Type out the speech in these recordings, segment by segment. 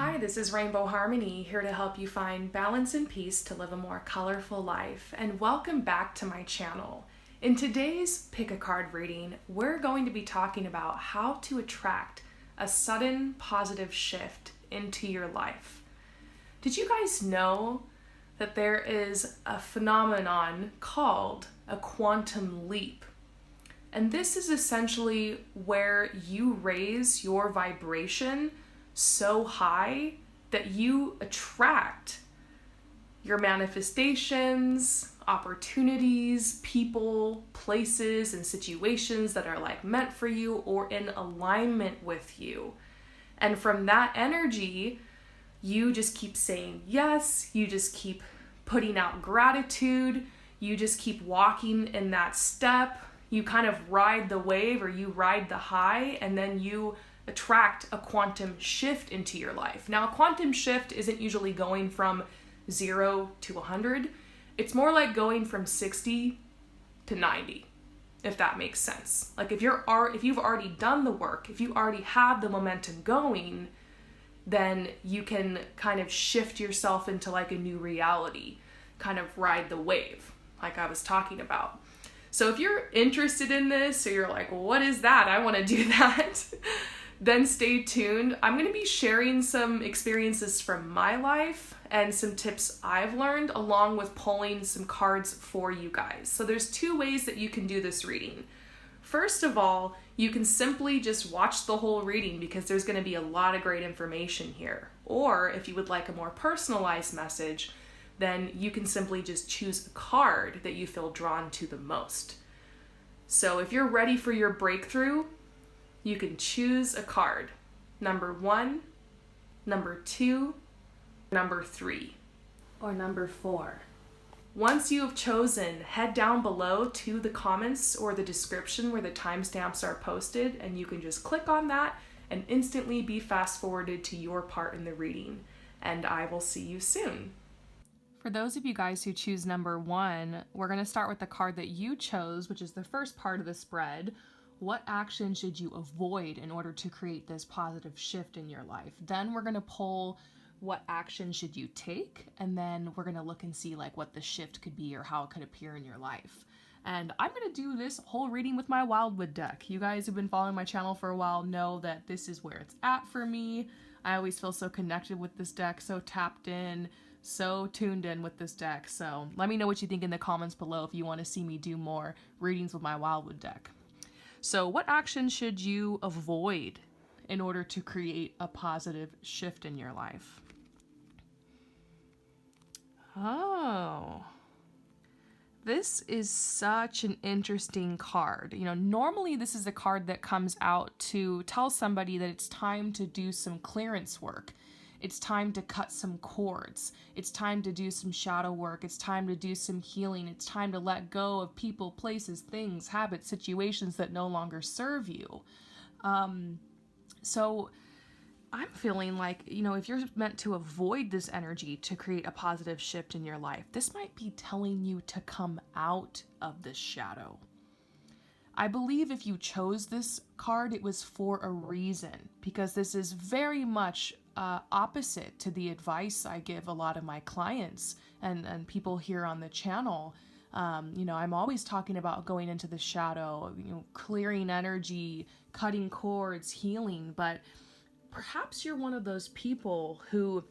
Hi, this is Rainbow Harmony, here to help you find balance and peace to live a more colorful life. And welcome back to my channel. In today's Pick a Card reading, we're going to be talking about how to attract a sudden positive shift into your life. Did you guys know that there is a phenomenon called a quantum leap? And this is essentially where you raise your vibration so high that you attract your manifestations, opportunities, people, places, and situations that are like meant for you or in alignment with you. And from that energy, you just keep saying yes, you just keep putting out gratitude, you just keep walking in that step, you kind of ride the wave or you ride the high, and then you attract a quantum shift into your life. Now, a quantum shift isn't usually going from 0 to 100. It's more like going from 60 to 90, if that makes sense. Like if you've already done the work, if you already have the momentum going, then you can kind of shift yourself into like a new reality, kind of ride the wave, like I was talking about. So if you're interested in this, or you're like, well, what is that? I want to do that. Then stay tuned. I'm going to be sharing some experiences from my life and some tips I've learned, along with pulling some cards for you guys. So there's two ways that you can do this reading. First of all, you can simply just watch the whole reading because there's going to be a lot of great information here. Or if you would like a more personalized message, then you can simply just choose a card that you feel drawn to the most. So if you're ready for your breakthrough, you can choose a card. Number 1, number 2, number 3, or number 4. Once you have chosen, head down below to the comments or the description where the timestamps are posted, and you can just click on that and instantly be fast forwarded to your part in the reading. And I will see you soon. For those of you guys who choose number 1, we're going to start with the card that you chose, which is the first part of the spread. What action should you avoid in order to create this positive shift in your life? Then we're going to pull what action should you take, and then we're going to look and see like what the shift could be or how it could appear in your life. And I'm going to do this whole reading with my Wildwood deck. You guys who've been following my channel for a while know that this is where it's at for me. I always feel so connected with this deck, so tapped in, so tuned in with this deck. So let me know what you think in the comments below if you want to see me do more readings with my Wildwood deck. So what action should you avoid in order to create a positive shift in your life? Oh, this is such an interesting card. You know, normally this is a card that comes out to tell somebody that it's time to do some clearance work. It's time to cut some cords. It's time to do some shadow work. It's time to do some healing. It's time to let go of people, places, things, habits, situations that no longer serve you. So I'm feeling like, you know, if you're meant to avoid this energy to create a positive shift in your life, this might be telling you to come out of this shadow. I believe if you chose this card, it was for a reason, because this is very much opposite to the advice I give a lot of my clients and people here on the channel. You know, I'm always talking about going into the shadow, you know, clearing energy, cutting cords, healing, but perhaps you're one of those people who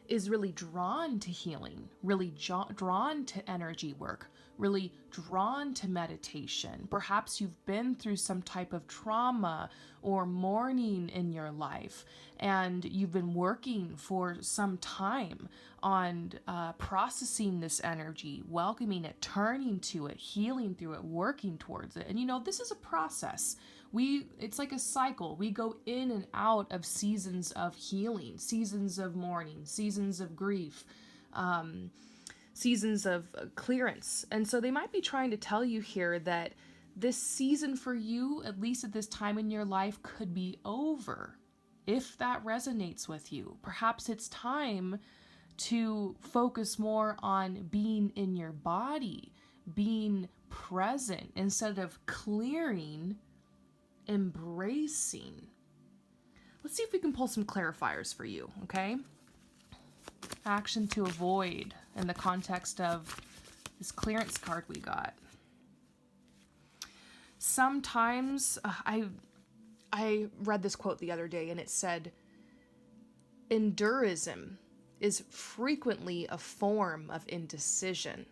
is really drawn to healing, really drawn to energy work, really drawn to meditation. Perhaps you've been through some type of trauma or mourning in your life, and you've been working for some time on processing this energy, welcoming it, turning to it, healing through it, working towards it. And you know, this is a process. It's like a cycle. We go in and out of seasons of healing, seasons of mourning, seasons of grief, seasons of clearance. And so they might be trying to tell you here that this season for you, at least at this time in your life, could be over. If that resonates with you, perhaps it's time to focus more on being in your body, being present instead of clearing, embracing. let's see if we can pull some clarifiers for you, okay? Action to avoid in the context of this clearance card we got. Sometimes, I read this quote the other day and it said, endurism is frequently a form of indecision.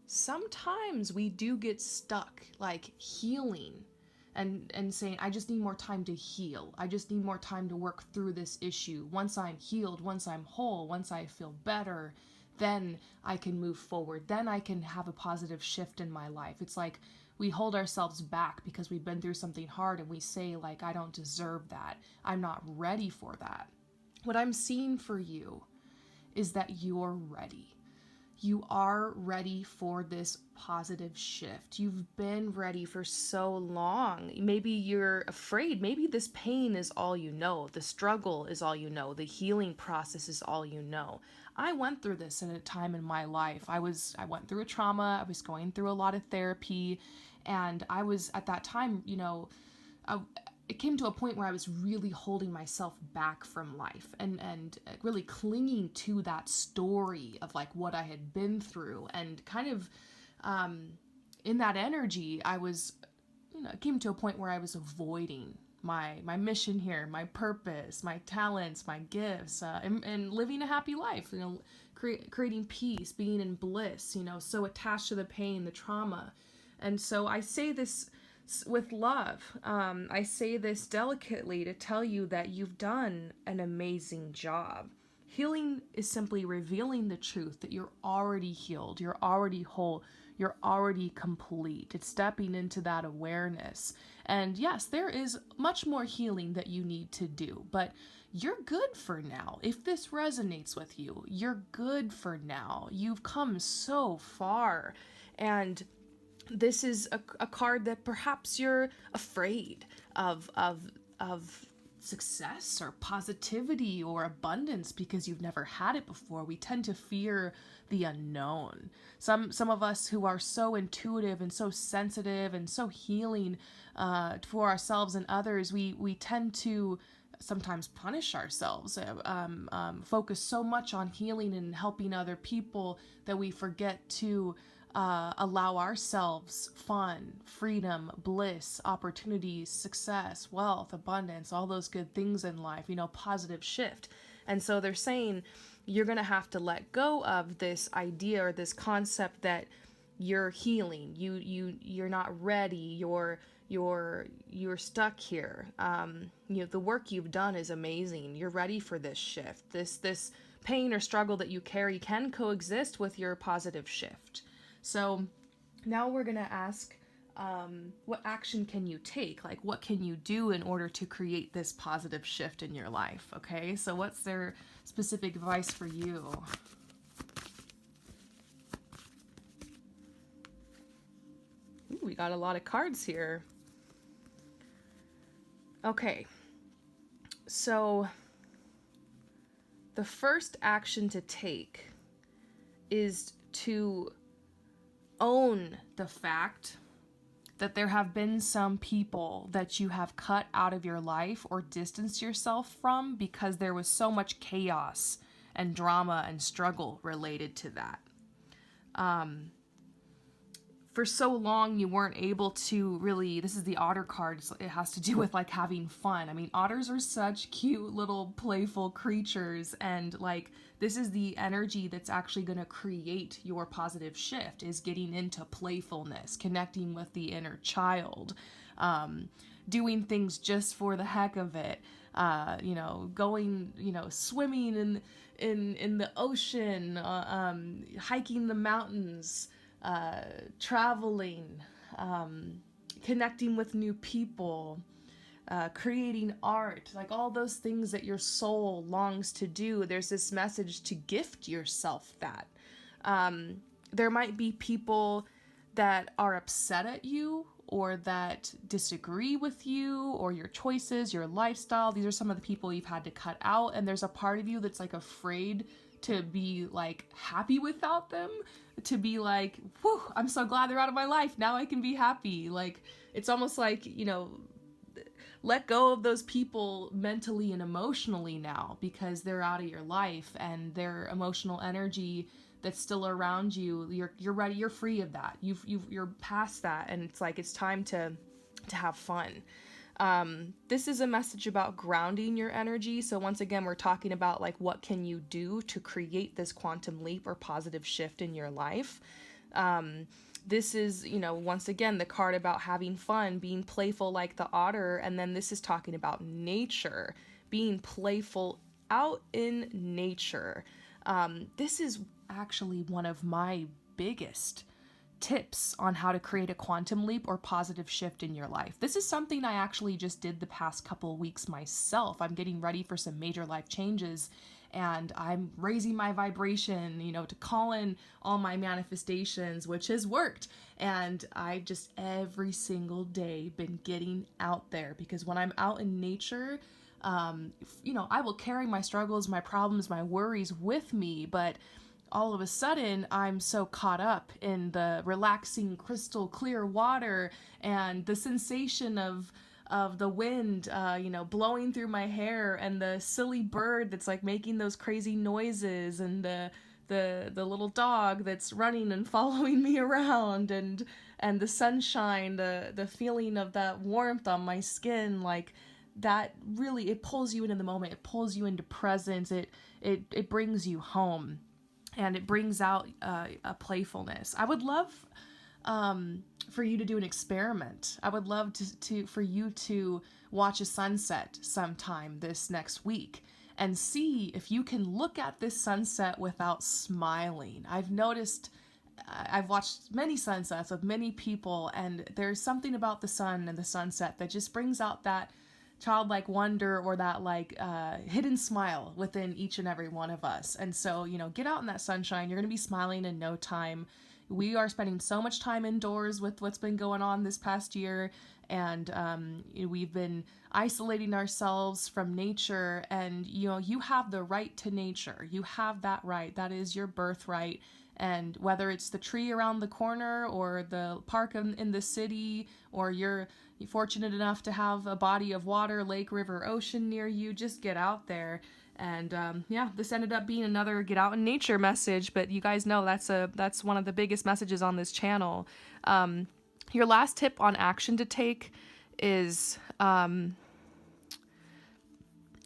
Sometimes we do get stuck, like healing and saying, I just need more time to heal. I just need more time to work through this issue. Once I'm healed, once I'm whole, once I feel better, then I can move forward. Then I can have a positive shift in my life. It's like we hold ourselves back because we've been through something hard and we say, like, I don't deserve that. I'm not ready for that. What I'm seeing for you is that you're ready. You are ready for this positive shift. You've been ready for so long. Maybe you're afraid. Maybe this pain is all you know. The struggle is all you know. The healing process is all you know. I went through this at a time in my life. I went through a trauma. I was going through a lot of therapy. And I was at that time, it came to a point where I was really holding myself back from life and really clinging to that story of like what I had been through, and kind of in that energy I was, it came to a point where I was avoiding my mission here, my purpose, my talents, my gifts, and living a happy life, creating peace, being in bliss, so attached to the pain, the trauma. And so I say this with love. I say this delicately to tell you that you've done an amazing job. Healing is simply revealing the truth that you're already healed, you're already whole, you're already complete. It's stepping into that awareness. And yes, there is much more healing that you need to do, but you're good for now. If this resonates with you, you're good for now. You've come so far. And this is a card that perhaps you're afraid of success or positivity or abundance because you've never had it before. We tend to fear the unknown. Some of us who are so intuitive and so sensitive and so healing for ourselves and others, we tend to sometimes punish ourselves, focus so much on healing and helping other people that we forget to allow ourselves fun, freedom, bliss, opportunities, success, wealth, abundance, all those good things in life, positive shift. And so they're saying you're going to have to let go of this idea or this concept that you're healing, you're not ready, you're stuck here. The work you've done is amazing. You're ready for this shift. This pain or struggle that you carry can coexist with your positive shift. So now we're going to ask, what action can you take? Like, what can you do in order to create this positive shift in your life? Okay, so what's their specific advice for you? Ooh, we got a lot of cards here. Okay, so the first action to take is to own the fact that there have been some people that you have cut out of your life or distanced yourself from because there was so much chaos and drama and struggle related to that. For so long you weren't able to really, this is the otter card, so it has to do with like having fun. I mean, otters are such cute little playful creatures, and like this is the energy that's actually going to create your positive shift, is getting into playfulness, connecting with the inner child, doing things just for the heck of it, going, swimming in the ocean, hiking the mountains, traveling, connecting with new people, creating art, like all those things that your soul longs to do. There's this message to gift yourself that. There might be people that are upset at you or that disagree with you or your choices, your lifestyle. These are some of the people you've had to cut out, and there's a part of you that's like afraid to be like happy without them, to be like, whew, I'm so glad they're out of my life. Now I can be happy. Like, it's almost like, let go of those people mentally and emotionally now, because they're out of your life, and their emotional energy that's still around you, you're ready, you're free of that. You're past that, and it's like it's time to have fun. This is a message about grounding your energy. So once again, we're talking about like, what can you do to create this quantum leap or positive shift in your life? This is, once again, the card about having fun, being playful like the otter. And then this is talking about nature, being playful out in nature. This is actually one of my biggest tips on how to create a quantum leap or positive shift in your life. This is something I actually just did the past couple of weeks myself. I'm getting ready for some major life changes, and I'm raising my vibration, to call in all my manifestations, which has worked. And I just every single day been getting out there, because when I'm out in nature, I will carry my struggles, my problems, my worries with me, but all of a sudden I'm so caught up in the relaxing crystal clear water and the sensation of the wind, blowing through my hair, and the silly bird that's like making those crazy noises, and the little dog that's running and following me around, and the sunshine, the feeling of that warmth on my skin, like that really, it pulls you into the moment, it pulls you into presence, it brings you home. And it brings out a playfulness. I would love for you to do an experiment. I would love for you to watch a sunset sometime this next week and see if you can look at this sunset without smiling. I've watched many sunsets with many people, and there's something about the sun and the sunset that just brings out that childlike wonder, or that hidden smile within each and every one of us. And so, get out in that sunshine. You're going to be smiling in no time. We are spending so much time indoors with what's been going on this past year, and we've been isolating ourselves from nature. And you have the right to nature. You have that right. That is your birthright. And whether it's the tree around the corner, or the park in the city, or you're fortunate enough to have a body of water, lake, river, ocean near you, just get out there. And this ended up being another get out in nature message, but you guys know that's one of the biggest messages on this channel. Your last tip on action to take is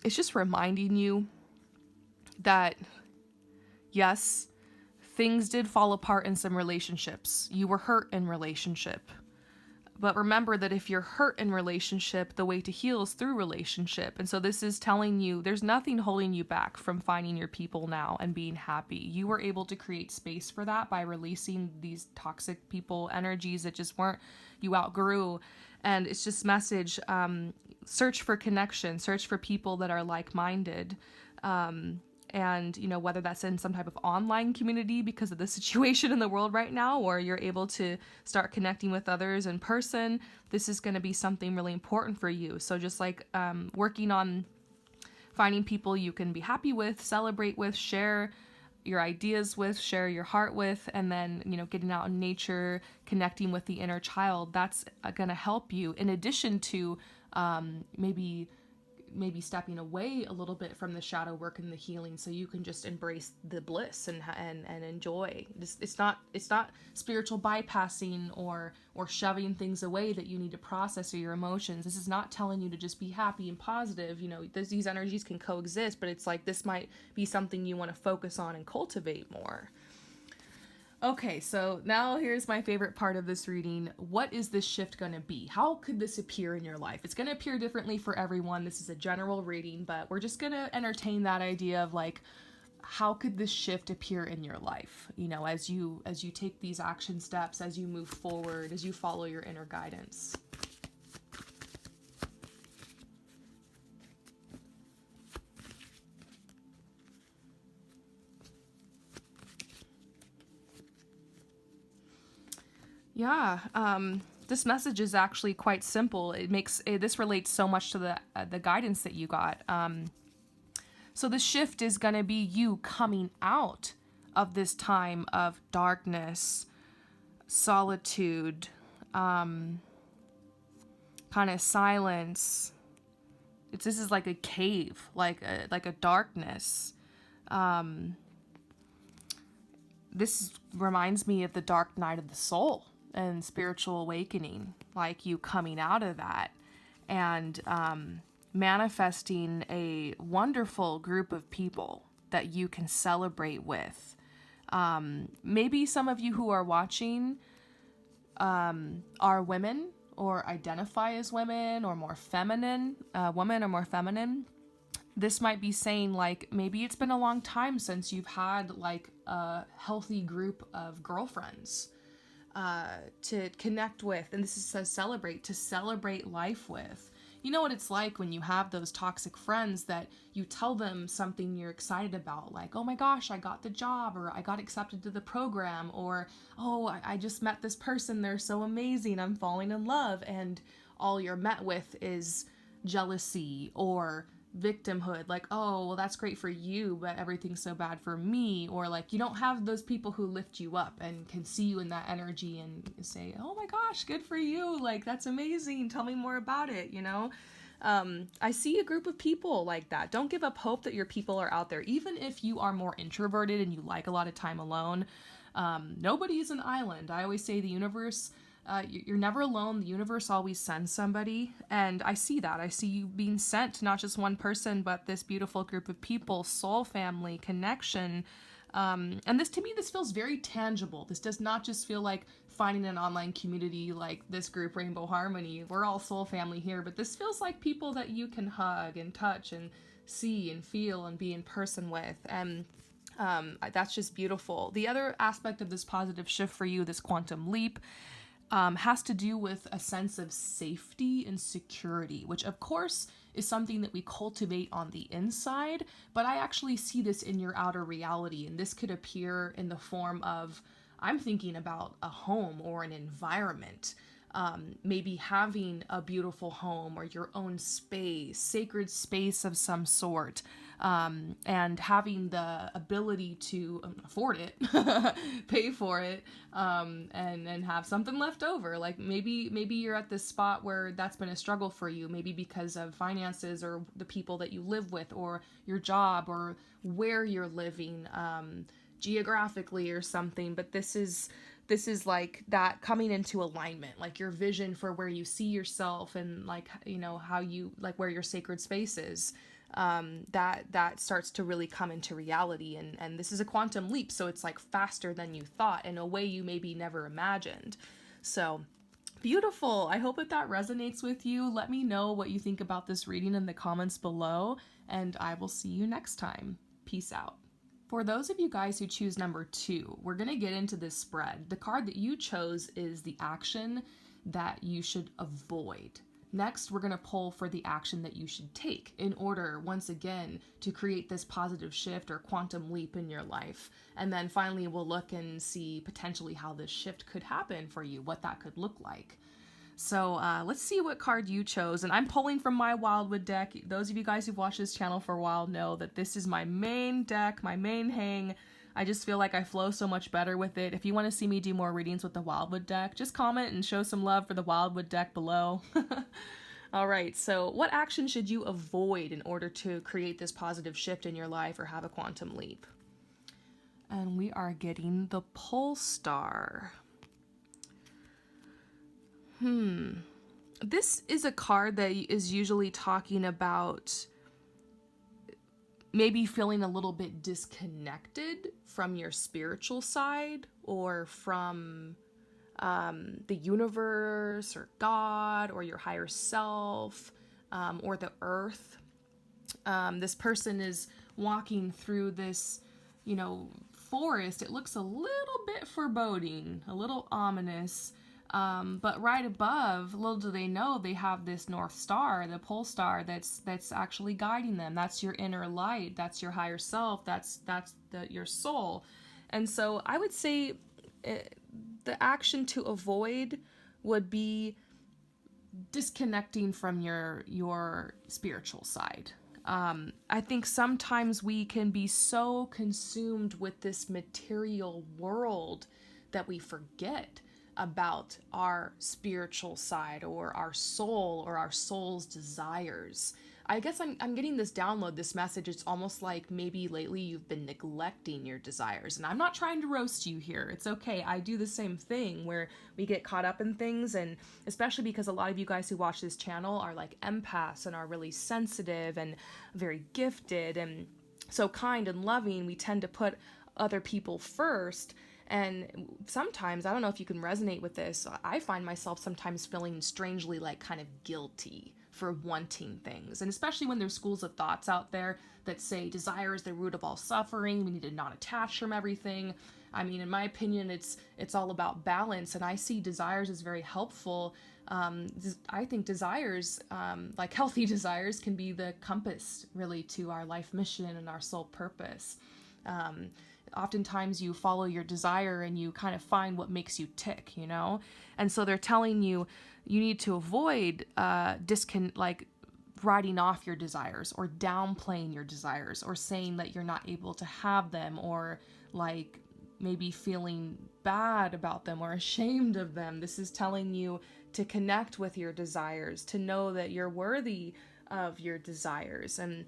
it's just reminding you that yes, things did fall apart in some relationships. You were hurt in relationship. But remember that if you're hurt in relationship, the way to heal is through relationship. And so this is telling you there's nothing holding you back from finding your people now and being happy. You were able to create space for that by releasing these toxic people energies that just weren't, you outgrew. And it's just message, search for connection, search for people that are like-minded. And, whether that's in some type of online community because of the situation in the world right now, or you're able to start connecting with others in person, this is going to be something really important for you. So just like working on finding people you can be happy with, celebrate with, share your ideas with, share your heart with, and then, getting out in nature, connecting with the inner child, that's going to help you, in addition to maybe stepping away a little bit from the shadow work and the healing, so you can just embrace the bliss and enjoy. It's not spiritual bypassing or shoving things away that you need to process, or your emotions. This is not telling you to just be happy and positive. These energies can coexist, but it's like this might be something you want to focus on and cultivate more. Okay, so now here's my favorite part of this reading. What is this shift going to be? How could this appear in your life? It's going to appear differently for everyone. This is a general reading, but we're just going to entertain that idea of how could this shift appear in your life? As you take these action steps, as you move forward, as you follow your inner guidance. Yeah, this message is actually quite simple. This relates so much to the guidance that you got. So the shift is going to be you coming out of this time of darkness, solitude, kind of silence, This is like a cave, like a darkness. This reminds me of the dark night of the soul and spiritual awakening, like you coming out of that and manifesting a wonderful group of people that you can celebrate with. Maybe some of you who are watching are women or identify as women or more feminine, women or more feminine. This might be saying like, maybe it's been a long time since you've had like a healthy group of girlfriends to connect with. And this is to celebrate life with. You know what it's like when you have those toxic friends that you tell them something you're excited about, like, oh my gosh, I got the job, or I got accepted to the program, or, oh, I just met this person, they're so amazing, I'm falling in love, and all you're met with is jealousy or victimhood, like, oh, well, that's great for you, but everything's so bad for me. Or like, you don't have those people who lift you up and can see you in that energy and say, oh my gosh, good for you, like, that's amazing, tell me more about it, you know. I see a group of people like that. Don't give up hope that your people are out there, even if you are more introverted and you like a lot of time alone. Nobody is an island. I always say the universe, you're never alone. The universe always sends somebody. And I see that. I see you being sent to not just one person, but this beautiful group of people, soul family, connection. And this, to me, this feels very tangible. This does not just feel like finding an online community like this group, Rainbow Harmony. We're all soul family here, but this feels like people that you can hug and touch and see and feel and be in person with. And that's just beautiful. The other aspect of this positive shift for you, this quantum leap, has to do with a sense of safety and security, which of course is something that we cultivate on the inside, but I actually see this in your outer reality, and this could appear in the form of, I'm thinking about a home or an environment, maybe having a beautiful home or your own space, sacred space of some sort, and having the ability to afford it, pay for it, and have something left over. Like maybe you're at this spot where that's been a struggle for you, maybe because of finances or the people that you live with or your job or where you're living, geographically or something. But this is like that coming into alignment, like your vision for where you see yourself and like, you know, how you like where your sacred space is. That starts to really come into reality, and this is a quantum leap, so it's like faster than you thought in a way you maybe never imagined. So beautiful. I hope that resonates with you. Let me know what you think about this reading in the comments below, and I will see you next time. Peace out. For those of you guys who choose number 2, we're going to get into this spread. The card that you chose is the action that you should avoid. Next, we're going to pull for the action that you should take in order, once again, to create this positive shift or quantum leap in your life. And then finally, we'll look and see potentially how this shift could happen for you, what that could look like. So let's see what card you chose. And I'm pulling from my Wildwood deck. Those of you guys who've watched this channel for a while know that this is my main deck, my main hang. I just feel like I flow so much better with it. If you want to see me do more readings with the Wildwood deck, just comment and show some love for the Wildwood deck below. All right, so what action should you avoid in order to create this positive shift in your life or have a quantum leap? And we are getting the Pole Star. This is a card that is usually talking about maybe feeling a little bit disconnected from your spiritual side or from the universe or God or your higher self or the earth. This person is walking through this, forest. It looks a little bit foreboding, a little ominous. But right above, little do they know, they have this North Star, the pole star, that's actually guiding them. That's your inner light. That's your higher self. That's your soul. And so I would say the action to avoid would be disconnecting from your spiritual side. I think sometimes we can be so consumed with this material world that we forget about our spiritual side or our soul or our soul's desires. I guess I'm getting this download, this message. It's almost like maybe lately you've been neglecting your desires. And I'm not trying to roast you here. It's okay. I do the same thing where we get caught up in things. And especially because a lot of you guys who watch this channel are like empaths and are really sensitive and very gifted and so kind and loving. We tend to put other people first. And sometimes, I don't know if you can resonate with this, I find myself sometimes feeling strangely like kind of guilty for wanting things. And especially when there's schools of thoughts out there that say desire is the root of all suffering, we need to not attach from everything. I mean, in my opinion, it's all about balance, and I see desires as very helpful. I think desires, like healthy desires, can be the compass really to our life mission and our soul purpose. Oftentimes you follow your desire and you kind of find what makes you tick, you know? And so they're telling you, you need to avoid like writing off your desires or downplaying your desires or saying that you're not able to have them or like maybe feeling bad about them or ashamed of them. This is telling you to connect with your desires, to know that you're worthy of your desires. And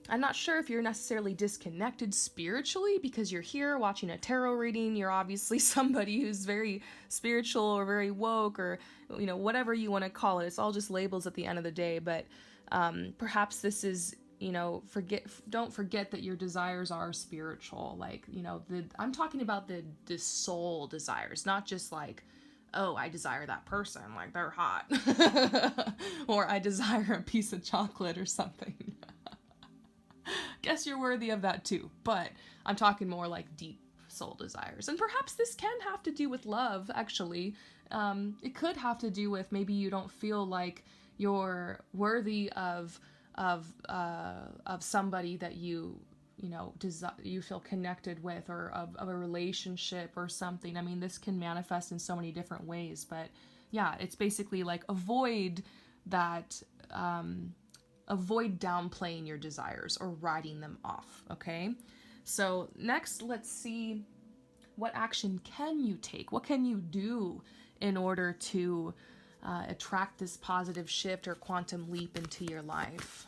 I'm not sure if you're necessarily disconnected spiritually because you're here watching a tarot reading. You're obviously somebody who's very spiritual or very woke or, you know, whatever you want to call it. It's all just labels at the end of the day. But perhaps this is, you know, don't forget that your desires are spiritual. Like, you know, I'm talking about the soul desires, not just like, oh, I desire that person, like they're hot. Or I desire a piece of chocolate or something. Guess you're worthy of that too, but I'm talking more like deep soul desires. And perhaps this can have to do with love, actually. It could have to do with maybe you don't feel like you're worthy of somebody that you feel connected with, or of a relationship or something. I mean, this can manifest in so many different ways, but yeah, it's basically like avoid that, avoid downplaying your desires or writing them off, okay? So next, let's see, what action can you take? What can you do in order to attract this positive shift or quantum leap into your life?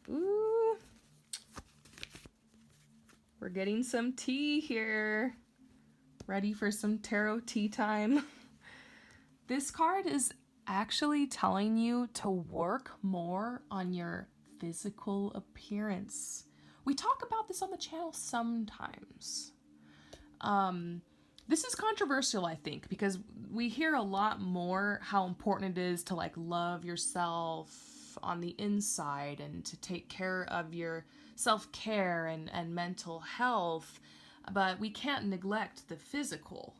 Ooh, we're getting some tea here. Ready for some tarot tea time? This card is actually telling you to work more on your physical appearance. We talk about this on the channel sometimes. This is controversial, I think, because we hear a lot more how important it is to like love yourself on the inside and to take care of your self-care and mental health, but we can't neglect the physical.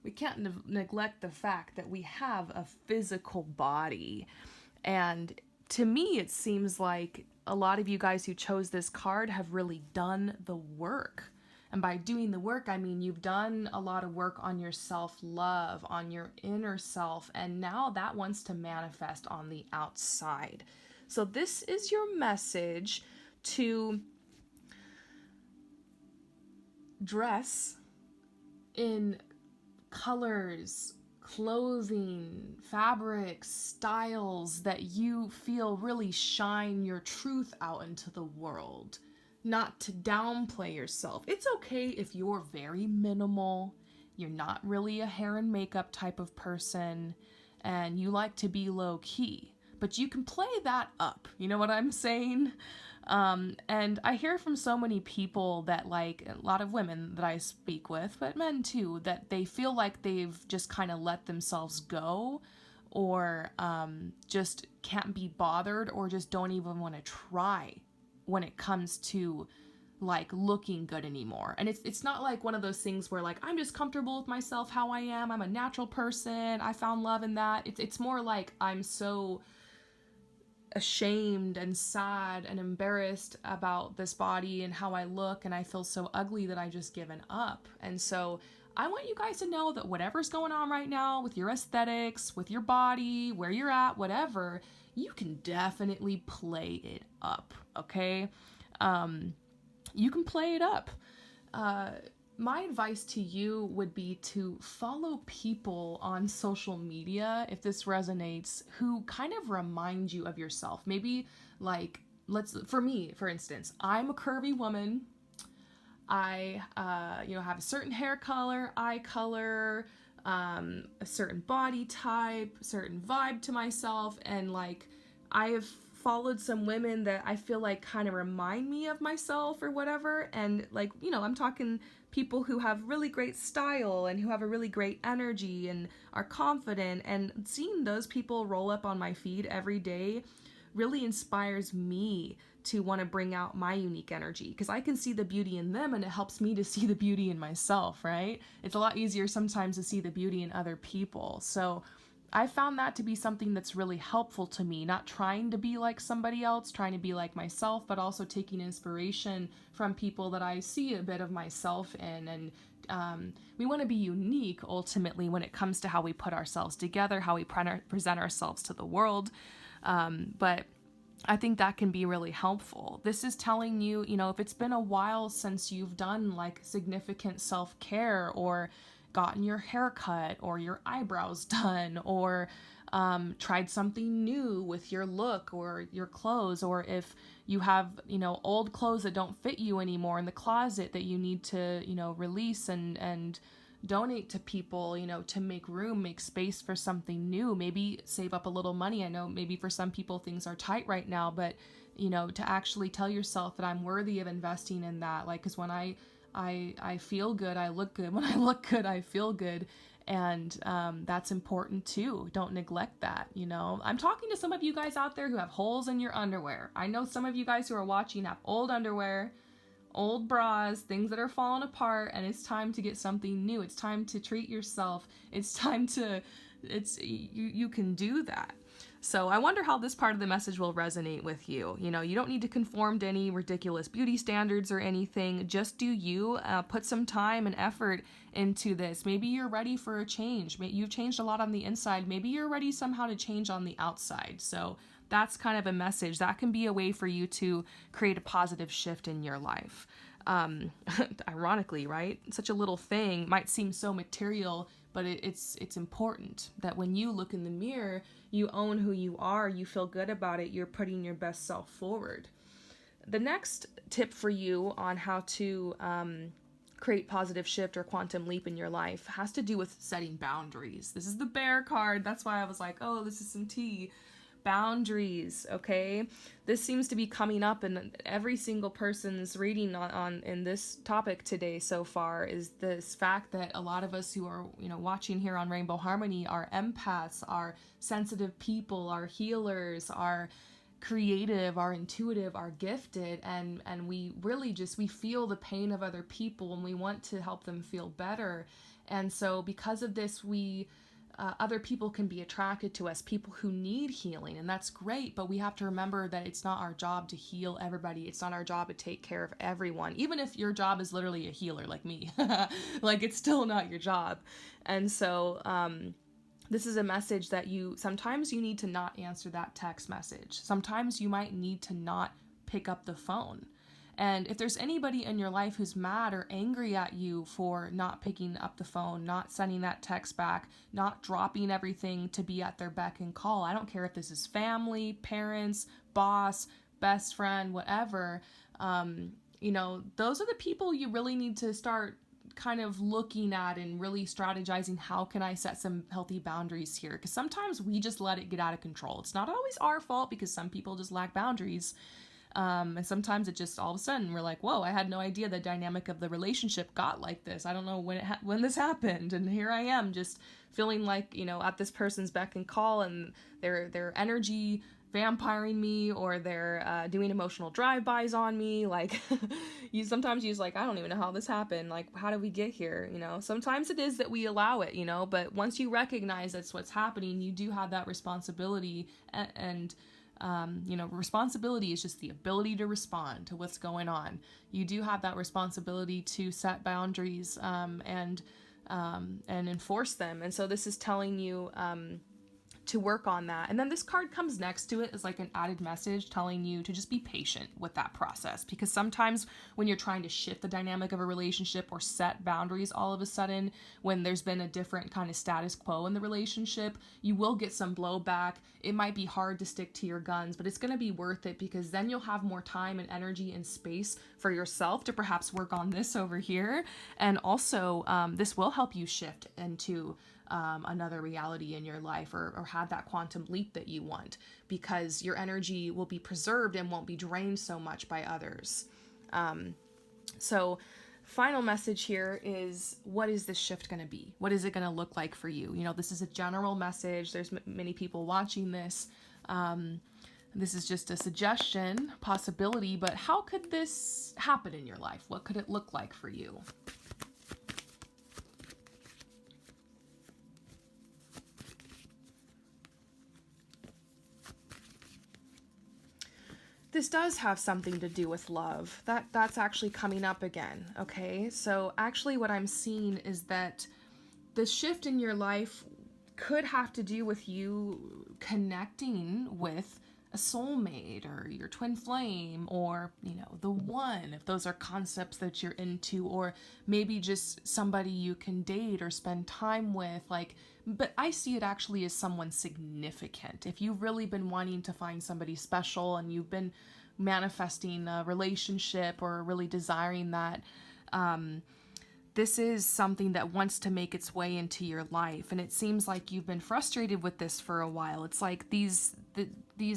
We can't neglect the fact that we have a physical body. And to me, it seems like a lot of you guys who chose this card have really done the work. And by doing the work, I mean you've done a lot of work on your self-love, on your inner self, and now that wants to manifest on the outside. So this is your message to dress in colors, clothing, fabrics, styles that you feel really shine your truth out into the world. Not to downplay yourself. It's okay if you're very minimal, you're not really a hair and makeup type of person, and you like to be low key. But you can play that up. You know what I'm saying? And I hear from so many people that, like, a lot of women that I speak with, but men too, that they feel like they've just kind of let themselves go, or just can't be bothered, or just don't even want to try when it comes to like looking good anymore. And it's not like one of those things where like I'm just comfortable with myself how I am, I'm a natural person, I found love in that. It's more like I'm so ashamed and sad and embarrassed about this body and how I look, and I feel so ugly that I just given up. And so I want you guys to know that whatever's going on right now with your aesthetics, with your body, where you're at, whatever, you can definitely play it up, okay? you can play it up. My advice to you would be to follow people on social media, if this resonates, who kind of remind you of yourself. Maybe like, for me, for instance, I'm a curvy woman. I, have a certain hair color, eye color, a certain body type, certain vibe to myself. And like, I have followed some women that I feel like kind of remind me of myself or whatever. And like, I'm talking people who have really great style and who have a really great energy and are confident, and seeing those people roll up on my feed every day really inspires me to want to bring out my unique energy, because I can see the beauty in them and it helps me to see the beauty in myself, right? It's a lot easier sometimes to see the beauty in other people. So I found that to be something that's really helpful to me, not trying to be like somebody else, trying to be like myself, but also taking inspiration from people that I see a bit of myself in. And we want to be unique ultimately when it comes to how we put ourselves together, how we present ourselves to the world. But I think that can be really helpful. This is telling you, if it's been a while since you've done like significant self-care, or gotten your hair cut or your eyebrows done, or tried something new with your look or your clothes, or if you have, old clothes that don't fit you anymore in the closet that you need to, release and donate to people, to make room, make space for something new, maybe save up a little money. I know maybe for some people things are tight right now, but, to actually tell yourself that I'm worthy of investing in that. Like, because when I feel good, I look good. When I look good, I feel good. And that's important too. Don't neglect that, I'm talking to some of you guys out there who have holes in your underwear. I know some of you guys who are watching have old underwear, old bras, things that are falling apart, and it's time to get something new. It's time to treat yourself. It's time to, you can do that. So I wonder how this part of the message will resonate with you. You don't need to conform to any ridiculous beauty standards or anything. Just do you. Put some time and effort into this. Maybe you're ready for a change. You've changed a lot on the inside. Maybe you're ready somehow to change on the outside. So that's kind of a message. That can be a way for you to create a positive shift in your life. Ironically, right? Such a little thing might seem so material, but it's important that when you look in the mirror, you own who you are, you feel good about it, you're putting your best self forward. The next tip for you on how to create positive shift or quantum leap in your life has to do with setting boundaries. This is the bear card. That's why I was like, oh, this is some tea. Boundaries, okay? This seems to be coming up in every single person's reading on in this topic today so far, is this fact that a lot of us who are, watching here on Rainbow Harmony are empaths, are sensitive people, are healers, are creative, are intuitive, are gifted, and we really we feel the pain of other people and we want to help them feel better. And so because of this, other people can be attracted to us, people who need healing, and that's great, but we have to remember that it's not our job to heal everybody. It's not our job to take care of everyone, even if your job is literally a healer like me. Like, it's still not your job. And so this is a message that sometimes you need to not answer that text message. Sometimes you might need to not pick up the phone. And if there's anybody in your life who's mad or angry at you for not picking up the phone, not sending that text back, not dropping everything to be at their beck and call, I don't care if this is family, parents, boss, best friend, whatever, those are the people you really need to start kind of looking at and really strategizing, how can I set some healthy boundaries here? Because sometimes we just let it get out of control. It's not always our fault, because some people just lack boundaries. And sometimes it just all of a sudden we're like, whoa, I had no idea the dynamic of the relationship got like this. I don't know when this happened. And here I am just feeling like, at this person's beck and call, and their energy vampiring me, or they're doing emotional drive-bys on me. Like, sometimes you're like, I don't even know how this happened. Like, how did we get here? Sometimes it is that we allow it, but once you recognize that's what's happening, you do have that responsibility. And responsibility is just the ability to respond to what's going on. You do have that responsibility to set boundaries and enforce them. And so this is telling you work on that. And then this card comes next to it as like an added message telling you to just be patient with that process, because sometimes when you're trying to shift the dynamic of a relationship or set boundaries all of a sudden, when there's been a different kind of status quo in the relationship, you will get some blowback. It might be hard to stick to your guns, but it's going to be worth it, because then you'll have more time and energy and space for yourself to perhaps work on this over here. And also, this will help you shift into another reality in your life, or have that quantum leap that you want, because your energy will be preserved and won't be drained so much by others. So final message here is, what is this shift going to be? What is it going to look like for you? You know, this is a general message. There's many people watching this. This is just a suggestion, possibility, but how could this happen in your life? What could it look like for you? This does have something to do with love. That's actually coming up again, okay? So actually what I'm seeing is that the shift in your life could have to do with you connecting with a soulmate or your twin flame, or, you know, the one, if those are concepts that you're into, or maybe just somebody you can date or spend time with, like, but I see it actually as someone significant. If you've really been wanting to find somebody special and you've been manifesting a relationship or really desiring that, this is something that wants to make its way into your life. And it seems like you've been frustrated with this for a while. It's like these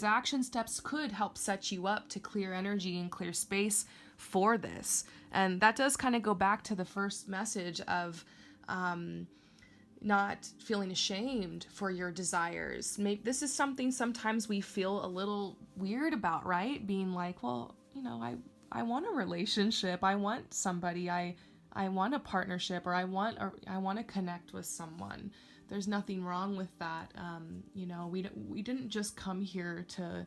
action steps could help set you up to clear energy and clear space for this. And that does kind of go back to the first message of not feeling ashamed for your desires. Maybe this is something sometimes we feel a little weird about, right? Being like, well, you know, I want a relationship. I want somebody. I want a partnership, or I want to connect with someone. There's nothing wrong with that. You know, we didn't just come here to,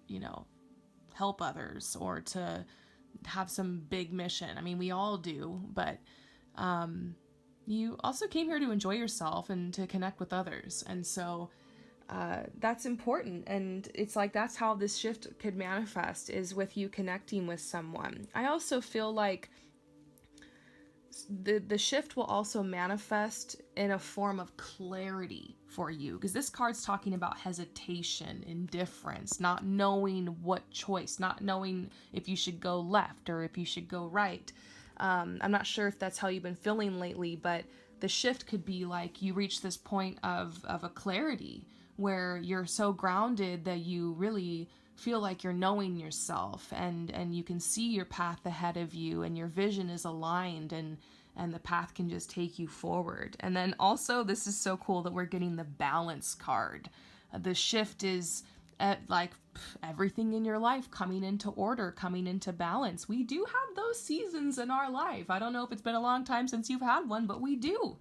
you know, help others or to have some big mission. I mean, we all do, but you also came here to enjoy yourself and to connect with others. And so that's important. And it's like, that's how this shift could manifest, is with you connecting with someone. I also feel like the shift will also manifest in a form of clarity for you, because this card's talking about hesitation, indifference, not knowing what choice, not knowing if you should go left or if you should go right. I'm not sure if that's how you've been feeling lately, but the shift could be like you reach this point of a clarity where you're so grounded that you really feel like you're knowing yourself, and you can see your path ahead of you, and your vision is aligned, and the path can just take you forward. And then also, this is so cool that we're getting the balance card. The shift is like everything in your life coming into order, coming into balance. We do have those seasons in our life. I don't know if it's been a long time since you've had one, but we do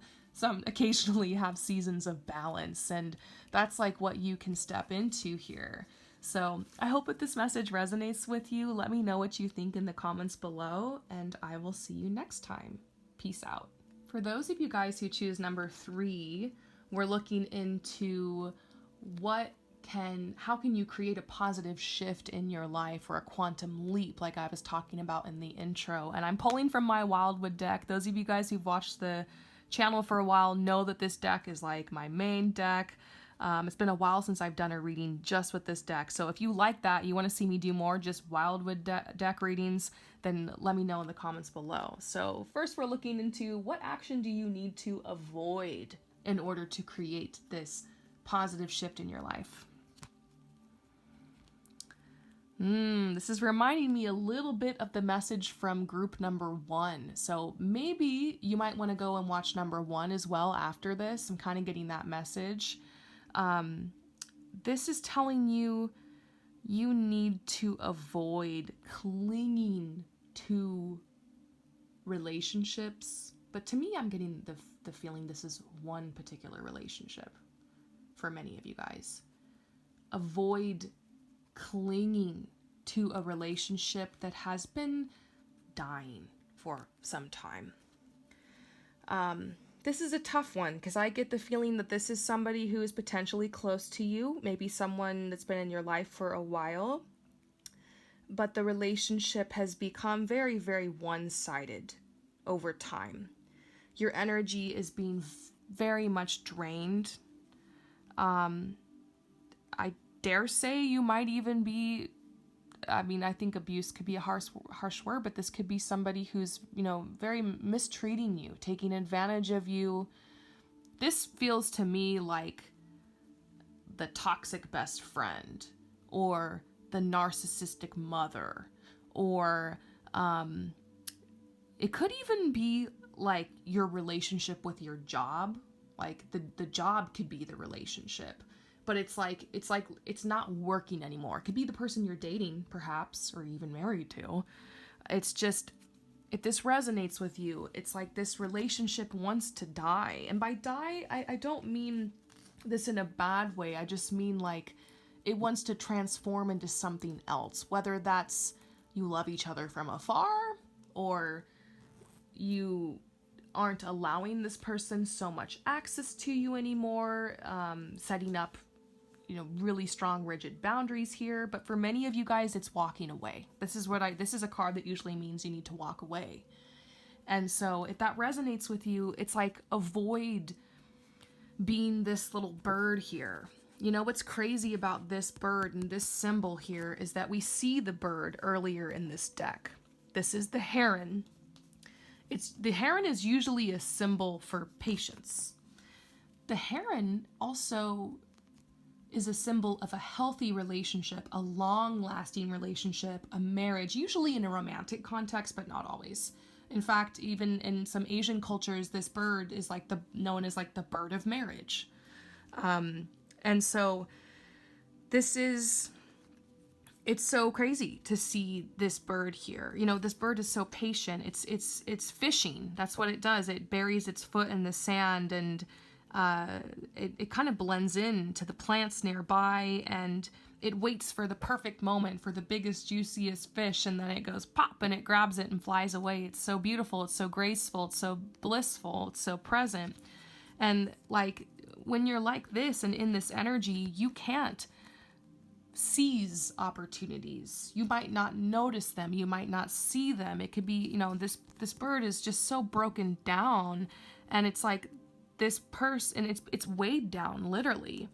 occasionally have seasons of balance, and that's like what you can step into here. So I hope that this message resonates with you. Let me know what you think in the comments below, and I will see you next time. Peace out. For those of you guys who choose number 3, we're looking into how can you create a positive shift in your life, or a quantum leap, like I was talking about in the intro. And I'm pulling from my Wildwood deck. Those of you guys who've watched the channel for a while know that this deck is like my main deck. It's been a while since I've done a reading just with this deck. So if you like that, you want to see me do more just Wildwood deck readings, then let me know in the comments below. So first, we're looking into, what action do you need to avoid in order to create this positive shift in your life? This is reminding me a little bit of the message from group number 1. So maybe you might want to go and watch number 1 as well after this. I'm kind of getting that message. This is telling you need to avoid clinging to relationships. But to me, I'm getting the feeling this is one particular relationship for many of you guys. Avoid clinging to a relationship that has been dying for some time. this is a tough one because I get the feeling that this is somebody who is potentially close to you, maybe someone that's been in your life for a while, but the relationship has become very, very one-sided over time. Your energy is being very much drained. I dare say you might even be, I mean, I think abuse could be a harsh word, but this could be somebody who's, very mistreating you, taking advantage of you. This feels to me like the toxic best friend, or the narcissistic mother, or it could even be like your relationship with your job. Like the job could be the relationship, but it's not working anymore. It could be the person you're dating, perhaps, or even married to. It's just, if this resonates with you, it's like this relationship wants to die. And by die, I don't mean this in a bad way. I just mean like it wants to transform into something else, whether that's you love each other from afar, or you aren't allowing this person so much access to you anymore, setting up, really strong, rigid boundaries here. But for many of you guys, it's walking away. This is a card that usually means you need to walk away. And so if that resonates with you, it's like avoid being this little bird here. What's crazy about this bird and this symbol here is that we see the bird earlier in this deck. This is the heron. The heron is usually a symbol for patience. The heron also is a symbol of a healthy relationship, a long-lasting relationship, a marriage, usually in a romantic context, but not always. In fact, even in some Asian cultures, this bird is known as the bird of marriage. And so it's so crazy to see this bird here. This bird is so patient. It's fishing. That's what it does. It buries its foot in the sand, and it kind of blends in to the plants nearby, and it waits for the perfect moment for the biggest, juiciest fish, and then it goes pop, and it grabs it and flies away. It's so beautiful. It's so graceful. It's so blissful. It's so present. And when you're like this and in this energy, you can't seize opportunities. You might not notice them. You might not see them. It could be, this bird is just so broken down, and it's like this person, it's weighed down, literally.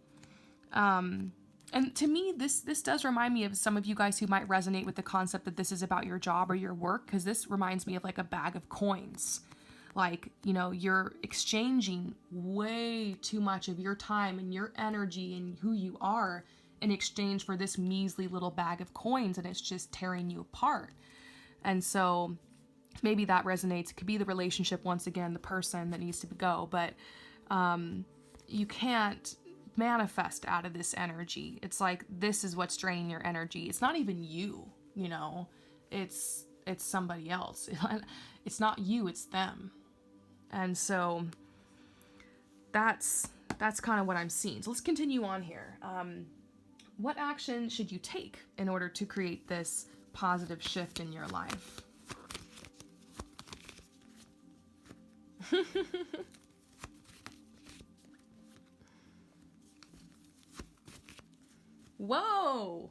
And to me, this does remind me of some of you guys who might resonate with the concept that this is about your job or your work, because this reminds me of a bag of coins. You're exchanging way too much of your time and your energy and who you are in exchange for this measly little bag of coins, and it's just tearing you apart. And so maybe that resonates. It could be the relationship, once again, the person that needs to go, but you can't manifest out of this energy. It's like, this is what's draining your energy. It's not even you, it's somebody else. It's not you, it's them. And so that's kind of what I'm seeing. So let's continue on here. What action should you take in order to create this positive shift in your life? Whoa!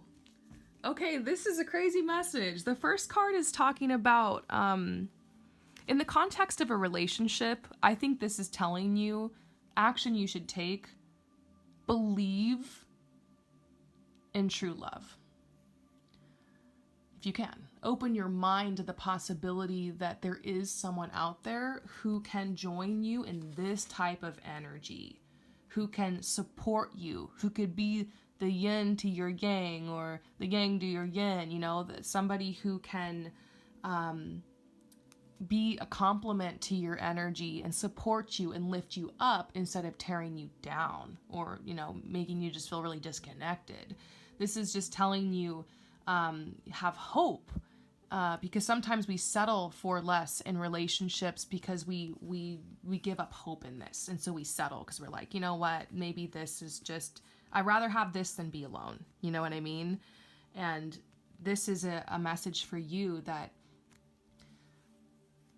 Okay, this is a crazy message. The first card is talking about, in the context of a relationship, I think this is telling you action you should take. Believe in true love. If you can, open your mind to the possibility that there is someone out there who can join you in this type of energy, who can support you, who could be the yin to your yang, or the yang to your yin, that somebody who can be a complement to your energy and support you and lift you up instead of tearing you down, or, making you just feel really disconnected. This is just telling you, have hope, because sometimes we settle for less in relationships because we give up hope in this. And so we settle because we're like, you know what, maybe this is just, I'd rather have this than be alone. You know what I mean? And this is a message for you that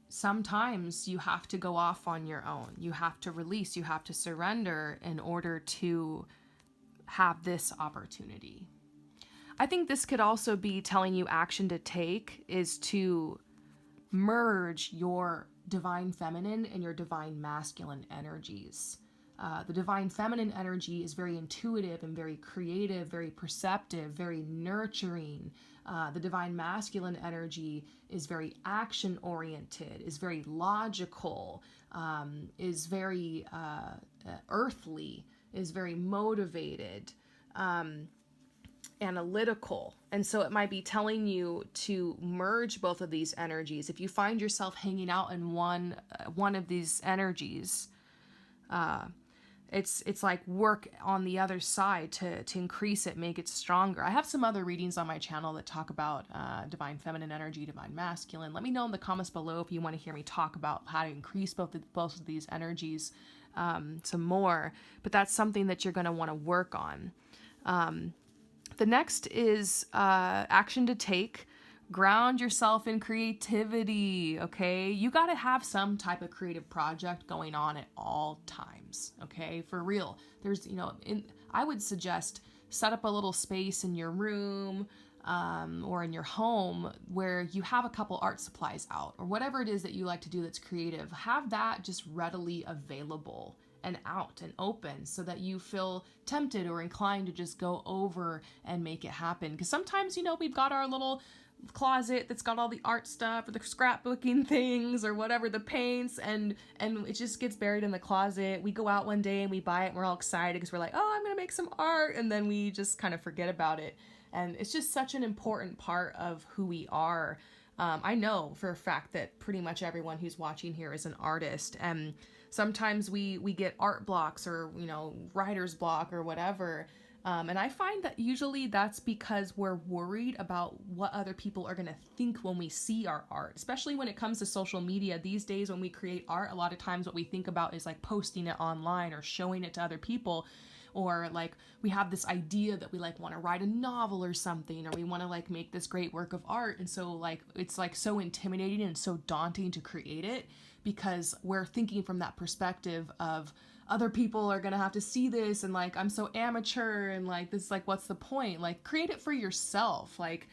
sometimes you have to go off on your own. You have to release, you have to surrender in order to have this opportunity. I think this could also be telling you action to take is to merge your divine feminine and your divine masculine energies. The divine feminine energy is very intuitive and very creative, very perceptive, very nurturing. The divine masculine energy is very action oriented, is very logical, is very earthly, is very motivated, analytical. And so it might be telling you to merge both of these energies. If you find yourself hanging out in one of these energies, it's like work on the other side to increase it, make it stronger. I have some other readings on my channel that talk about divine feminine energy, divine masculine. Let me know in the comments below if you want to hear me talk about how to increase both of these energies some more. But that's something that you're going to want to work on. The next is action to take. Ground yourself in creativity, okay? You got to have some type of creative project going on at all times, okay? For real. There's, I would suggest set up a little space in your room or in your home where you have a couple art supplies out or whatever it is that you like to do that's creative. Have that just readily available and out and open so that you feel tempted or inclined to just go over and make it happen. Because sometimes, we've got our little closet that's got all the art stuff or the scrapbooking things or whatever, the paints, and it just gets buried in the closet. We go out one day and we buy it and we're all excited because we're like, oh, I'm gonna make some art, and then we just kind of forget about it. And it's just such an important part of who we are. I know for a fact that pretty much everyone who's watching here is an artist, and sometimes we get art blocks or writer's block or whatever. And I find that usually that's because we're worried about what other people are going to think when we see our art, especially when it comes to social media. These days when we create art, a lot of times what we think about is like posting it online or showing it to other people. Or like we have this idea that we like want to write a novel or something, or we want to like make this great work of art. And so like it's like so intimidating and so daunting to create it because we're thinking from that perspective of other people are going to have to see this and like I'm so amateur and like this, like what's the point? Like create it for yourself. Like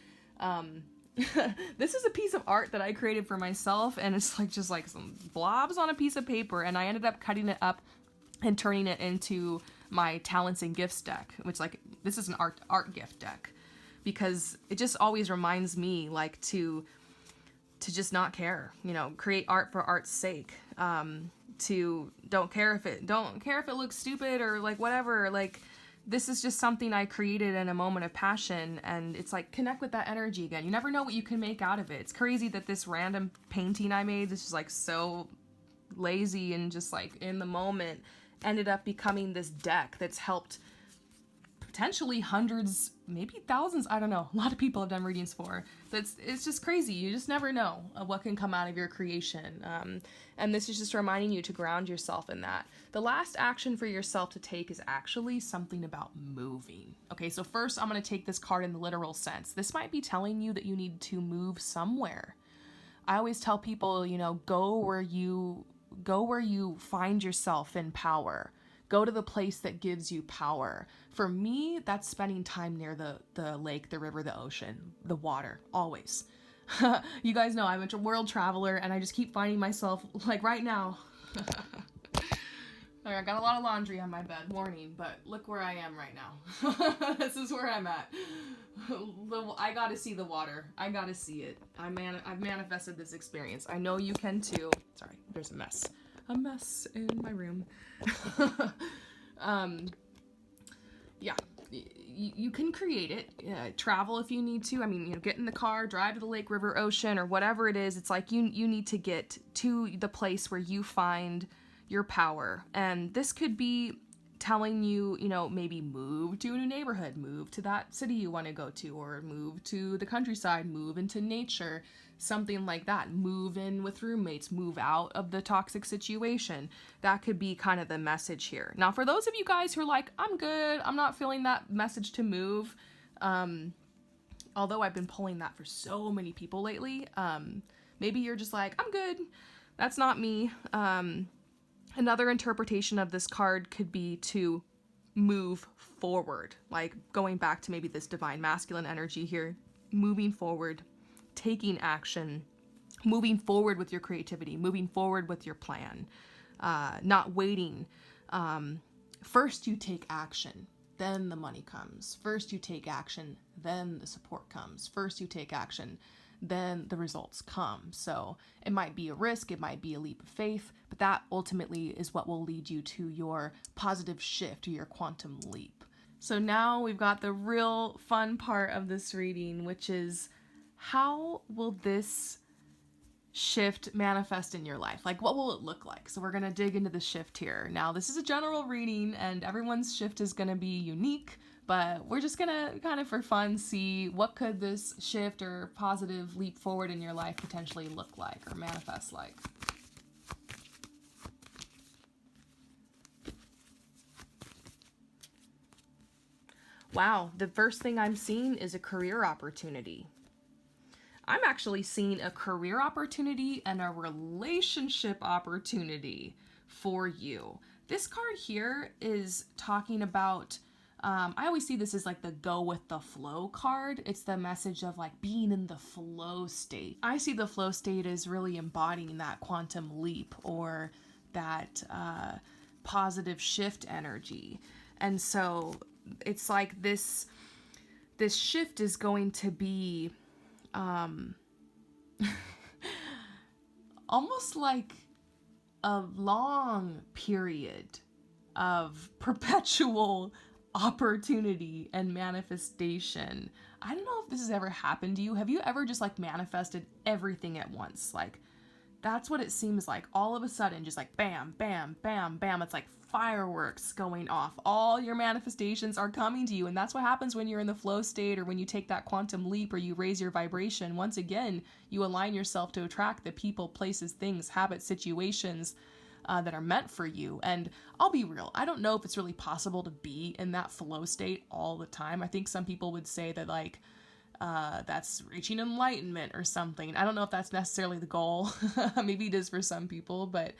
this is a piece of art that I created for myself, and it's like just like some blobs on a piece of paper, and I ended up cutting it up and turning it into my talents and gifts deck, which like this is an art gift deck, because it just always reminds me like to just not care, create art for art's sake. To don't care if it looks stupid or like whatever. Like this is just something I created in a moment of passion, and it's like connect with that energy again. You never know what you can make out of it. It's crazy that this random painting I made, this is like so lazy and just like in the moment, ended up becoming this deck that's helped potentially hundreds, maybe thousands, I don't know, a lot of people have done readings for. It's just crazy. You just never know what can come out of your creation. And this is just reminding you to ground yourself in that. The last action for yourself to take is actually something about moving. Okay, so first I'm going to take this card in the literal sense. This might be telling you that you need to move somewhere. I always tell people, go where you find yourself in power. Go to the place that gives you power. For me, that's spending time near the lake, the river, the ocean, the water, always. You guys know I'm a world traveler, and I just keep finding myself, like right now. I got a lot of laundry on my bed, morning, but look where I am right now. This is where I'm at. I gotta see the water. I gotta see it. I've manifested this experience. I know you can too. Sorry, there's a mess in my room. Yeah, you can create it. Travel if you need to. I mean, get in the car, drive to the lake, river, ocean, or whatever it is. It's like you need to get to the place where you find your power. And this could be telling you, maybe move to a new neighborhood, move to that city you want to go to, or move to the countryside, move into nature, something like that. Move in with roommates, move out of the toxic situation. That could be kind of the message here. Now, for those of you guys who are like, I'm good, I'm not feeling that message to move, although I've been pulling that for so many people lately, Maybe you're just like, I'm good. That's not me. Another interpretation of this card could be to move forward, like going back to maybe this divine masculine energy here, moving forward, taking action, moving forward with your creativity, moving forward with your plan, not waiting. First you take action, then the money comes. First you take action, then the support comes. First you take action, then the results come. So it might be a risk, it might be a leap of faith, but that ultimately is what will lead you to your positive shift, or your quantum leap. So now we've got the real fun part of this reading, which is how will this shift manifest in your life? Like, what will it look like? So we're going to dig into the shift here. Now, this is a general reading and everyone's shift is going to be unique, but we're just going to kind of for fun see what could this shift or positive leap forward in your life potentially look like or manifest like. Wow, the first thing I'm seeing is a career opportunity. I'm actually seeing a career opportunity and a relationship opportunity for you. This card here is talking about, I always see this as like the go with the flow card. It's the message of like being in the flow state. I see the flow state as really embodying that quantum leap or that positive shift energy. And so it's like this shift is going to be almost like a long period of perpetual opportunity and manifestation. I don't know if this has ever happened to you. Have you ever just like manifested everything at once? Like, that's what it seems like. All of a sudden, just like bam, bam, bam, bam. It's like fireworks going off. All your manifestations are coming to you. And that's what happens when you're in the flow state or when you take that quantum leap or you raise your vibration. Once again, you align yourself to attract the people, places, things, habits, situations that are meant for you. And I'll be real, I don't know if it's really possible to be in that flow state all the time. I think some people would say that like, that's reaching enlightenment or something. I don't know if that's necessarily the goal. Maybe it is for some people, but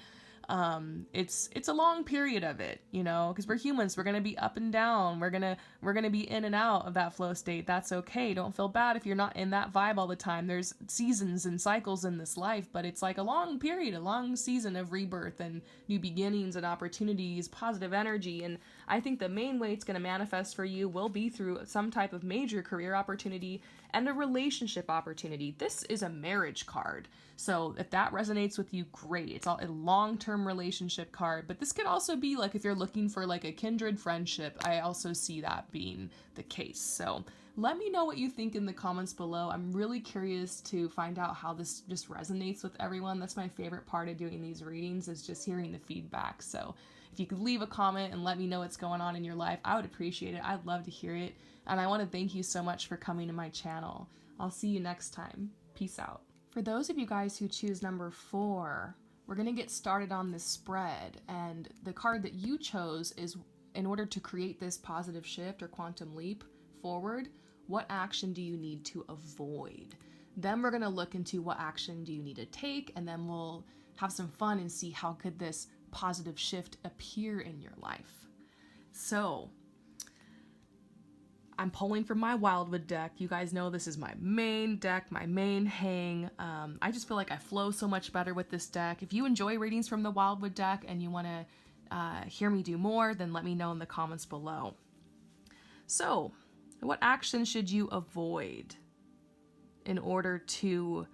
it's a long period of it, you know, because we're humans. We're gonna be up and down. We're gonna be in and out of that flow state. That's okay. Don't feel bad if you're not in that vibe all the time. There's seasons and cycles in this life, but it's like a long period, a long season of rebirth and new beginnings and opportunities, positive energy. And I think the main way it's gonna manifest for you will be through some type of major career opportunity and a relationship opportunity. This is a marriage card. So if that resonates with you, great. It's a long-term relationship card, but this could also be like if you're looking for like a kindred friendship, I also see that being the case. So let me know what you think in the comments below. I'm really curious to find out how this just resonates with everyone. That's my favorite part of doing these readings, is just hearing the feedback. So if you could leave a comment and let me know what's going on in your life, I would appreciate it. I'd love to hear it. And I want to thank you so much for coming to my channel. I'll see you next time. Peace out. For those of you guys who choose number 4, we're going to get started on this spread. And the card that you chose is, in order to create this positive shift or quantum leap forward, what action do you need to avoid? Then we're going to look into what action do you need to take, and then we'll have some fun and see how could this positive shift appear in your life. So I'm pulling from my Wildwood deck. You guys know this is my main deck, my main hang. I just feel like I flow so much better with this deck. If you enjoy readings from the Wildwood deck and you want to hear me do more, then let me know in the comments below. So, what action should you avoid in order to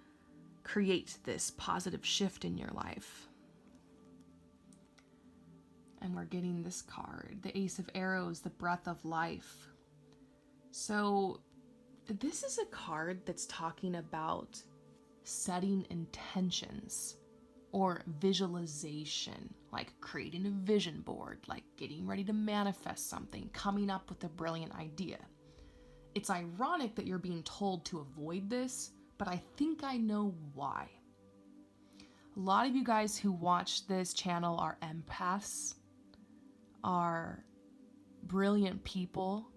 create this positive shift in your life? And we're getting this card, the Ace of Arrows, the Breath of Life. So this is a card that's talking about setting intentions or visualization, like creating a vision board, like getting ready to manifest something, coming up with a brilliant idea. It's ironic that you're being told to avoid this, but I think I know why. A lot of you guys who watch this channel are empaths, are brilliant people,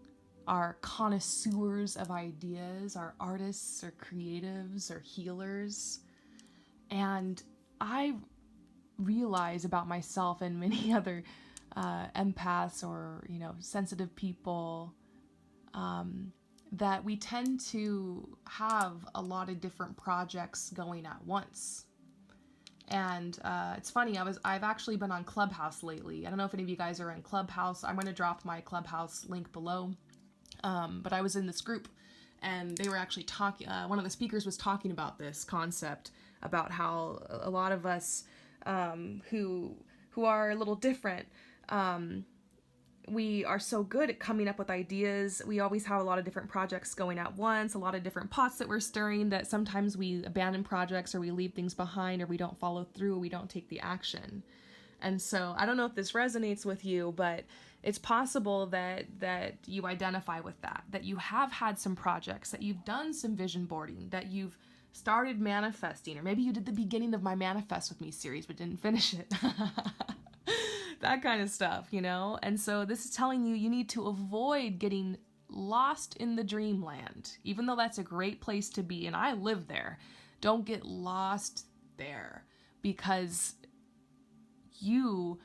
are connoisseurs of ideas, are artists or creatives or healers. And I realize about myself and many other empaths or, sensitive people, that we tend to have a lot of different projects going at once. And it's funny, I've actually been on Clubhouse lately. I don't know if any of you guys are in Clubhouse. I'm going to drop my Clubhouse link below. But I was in this group, and they were actually talking, one of the speakers was talking about this concept, about how a lot of us who are a little different, we are so good at coming up with ideas. We always have a lot of different projects going at once, a lot of different pots that we're stirring, that sometimes we abandon projects, or we leave things behind, or we don't follow through, or we don't take the action. And so I don't know if this resonates with you, but it's possible that you identify with that you have had some projects, that you've done some vision boarding, that you've started manifesting, or maybe you did the beginning of my Manifest With Me series but didn't finish it. That kind of stuff, And so this is telling you need to avoid getting lost in the dreamland, even though that's a great place to be, and I live there. Don't get lost there, because you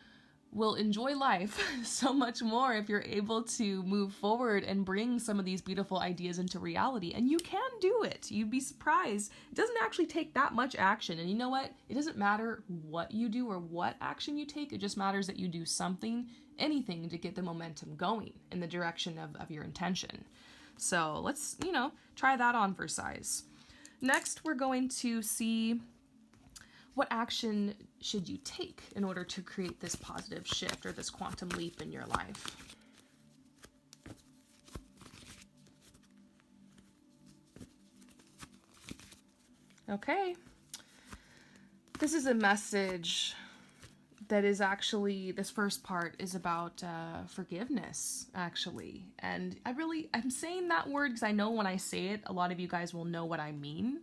will enjoy life so much more if you're able to move forward and bring some of these beautiful ideas into reality. And you can do it. You'd be surprised. It doesn't actually take that much action. And you know what? It doesn't matter what you do or what action you take. It just matters that you do something, anything, to get the momentum going in the direction of your intention. So let's, try that on for size. Next, we're going to see what action should you take in order to create this positive shift or this quantum leap in your life. Okay. This is a message that is actually, this first part is about forgiveness, actually. And I'm saying that word because I know when I say it, a lot of you guys will know what I mean.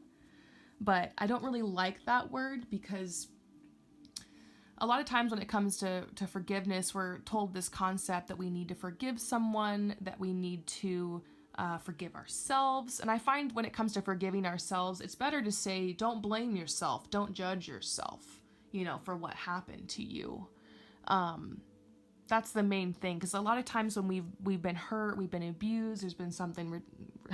But I don't really like that word, because a lot of times when it comes to forgiveness, we're told this concept that we need to forgive someone, that we need to forgive ourselves. And I find when it comes to forgiving ourselves, it's better to say, don't blame yourself, don't judge yourself, for what happened to you. That's the main thing, because a lot of times when we've been hurt, we've been abused, there's been something,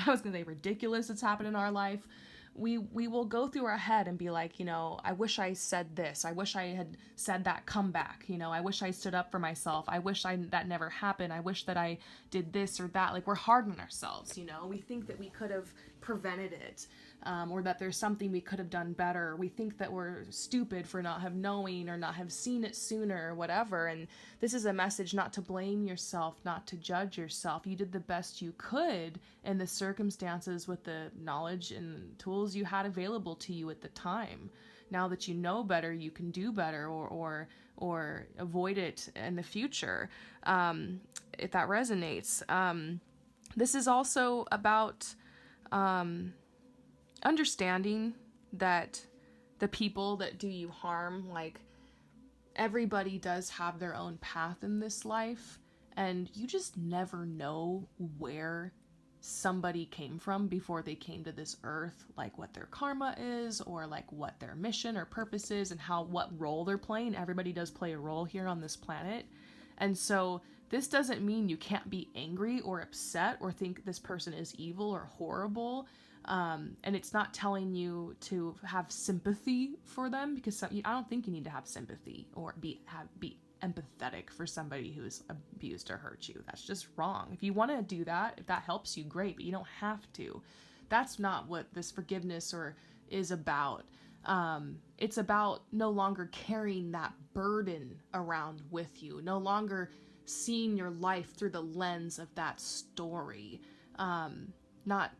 I was going to say ridiculous that's happened in our life, we will go through our head and be like, I wish I said this. I wish I had said that comeback. I wish I stood up for myself. I wish that never happened. I wish that I did this or that. Like, we're hard on ourselves, We think that we could have prevented it, or that there's something we could have done better. We think that we're stupid for not have knowing or not have seen it sooner or whatever. And this is a message not to blame yourself, not to judge yourself. You did the best you could in the circumstances with the knowledge and tools you had available to you at the time. Now that you know better, you can do better, or avoid it in the future, if that resonates. This is also about understanding that the people that do you harm, like, everybody does have their own path in this life, and you just never know where somebody came from before they came to this earth, like what their karma is, or like what their mission or purpose is, and what role they're playing. Everybody does play a role here on this planet. And so this doesn't mean you can't be angry or upset or think this person is evil or horrible. And it's not telling you to have sympathy for them, because I don't think you need to have sympathy or be empathetic for somebody who's abused or hurt you. That's just wrong. If you want to do that, if that helps you, great, but you don't have to. That's not what this forgiveness is about. It's about no longer carrying that burden around with you, no longer seeing your life through the lens of that story. Not,